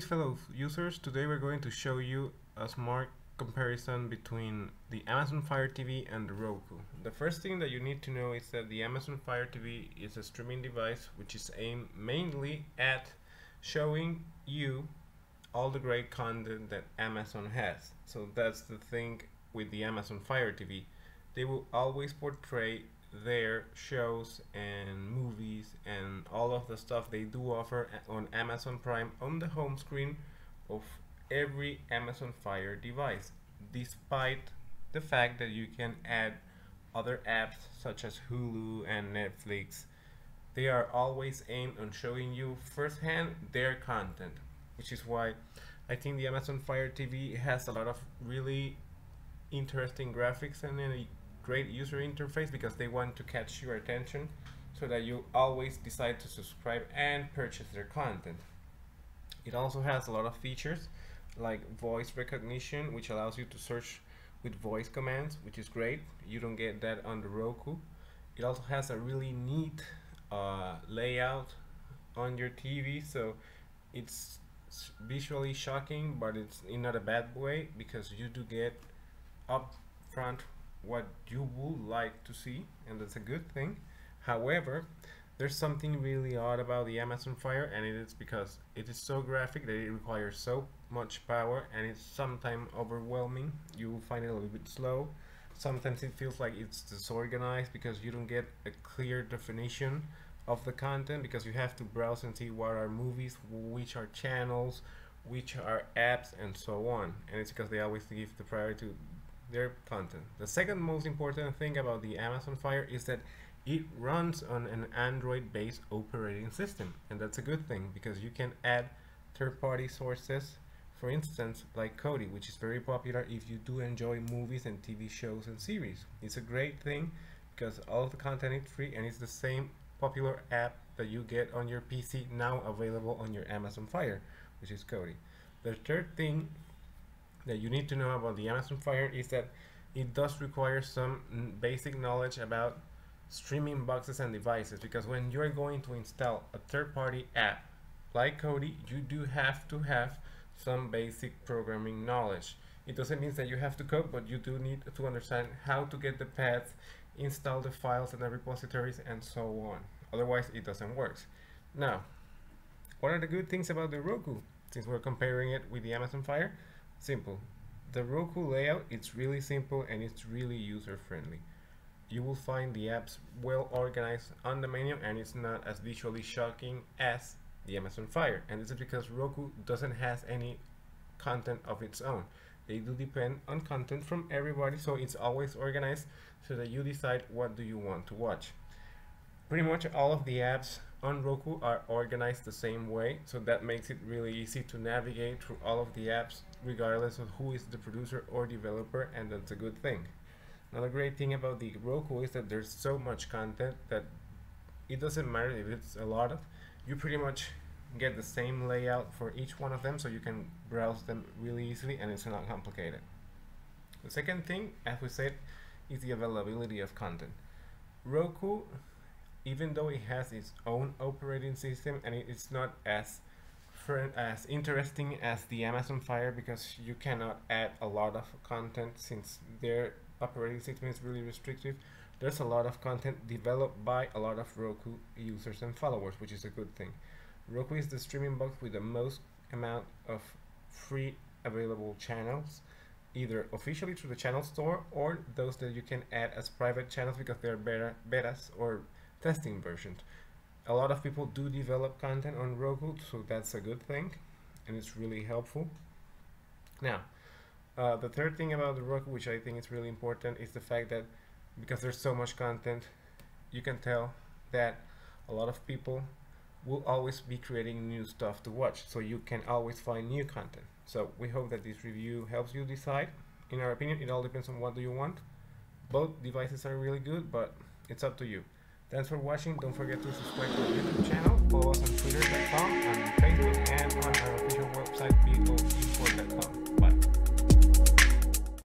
fellow users, today we're going to show you a smart comparison between the Amazon Fire TV and the Roku. The first thing that you need to know is that the Amazon Fire TV is a streaming device which is aimed mainly at showing you all the great content that Amazon has. So that's the thing with the Amazon Fire TV. They will always portray their shows and movies and all of the stuff they do offer on Amazon Prime on the home screen of every Amazon Fire device, despite the fact that you can add other apps such as Hulu and Netflix. They are always aimed on showing you firsthand their content, which is why I think the Amazon Fire TV has a lot of really interesting graphics and a great user interface, because they want to catch your attention so that you always decide to subscribe and purchase their content. It also has a lot of features like voice recognition, which allows you to search with voice commands, which is great. You don't get that on the Roku. It also has a really neat layout on your TV, so it's visually shocking, but it's in not a bad way, because you do get up front what you would like to see, and that's a good thing. However, there's something really odd about the Amazon Fire, and it is because it is so graphic that it requires so much power, and it's sometimes overwhelming. You will find it a little bit slow. Sometimes it feels like it's disorganized because you don't get a clear definition of the content, because you have to browse and see what are movies, which are channels, which are apps, and so on. And it's because they always give the priority to their content. The second most important thing about the Amazon Fire is that it runs on an Android-based operating system, and that's a good thing because you can add third-party sources, for instance like Kodi, which is very popular if you do enjoy movies and TV shows and series. It's a great thing because all of the content is free, and it's the same popular app that you get on your PC now available on your Amazon Fire, which is Kodi. The third thing that you need to know about the Amazon Fire is that it does require some basic knowledge about streaming boxes and devices, because when you're going to install a third-party app like Kodi, you do have to have some basic programming knowledge. It doesn't mean that you have to code, but you do need to understand how to get the paths, install the files and the repositories, and so on. Otherwise, it doesn't work. Now, what are the good things about the Roku, since we're comparing it with the Amazon Fire? Simple. The Roku layout, it's really simple and it's really user-friendly. You will find the apps well organized on the menu, and it's not as visually shocking as the Amazon Fire. And this is because Roku doesn't have any content of its own. They do depend on content from everybody, so it's always organized so that you decide what do you want to watch. Pretty much all of the apps on Roku are organized the same way, so that makes it really easy to navigate through all of the apps regardless of who is the producer or developer, and that's a good thing. Another great thing about the Roku is that there's so much content that it doesn't matter if it's a lot of, you pretty much get the same layout for each one of them, so you can browse them really easily and it's not complicated. The second thing, as we said, is the availability of content. Roku, even though it has its own operating system and it's not as interesting as the Amazon Fire, because you cannot add a lot of content since their operating system is really restrictive, there's a lot of content developed by a lot of Roku users and followers, which is a good thing. Roku is the streaming box with the most amount of free available channels, either officially through the channel store or those that you can add as private channels because they're betas or testing versions. A lot of people do develop content on Roku, so that's a good thing and it's really helpful. Now, the third thing about the Roku, which I think is really important, is the fact that because there's so much content, you can tell that a lot of people will always be creating new stuff to watch, so you can always find new content. So we hope that this review helps you decide. In our opinion, it all depends on what do you want. Both devices are really good, but it's up to you. Thanks for watching. Don't forget to subscribe to our YouTube channel, follow us on twitter.com, on Facebook, and on our official website, beatleinfo.com.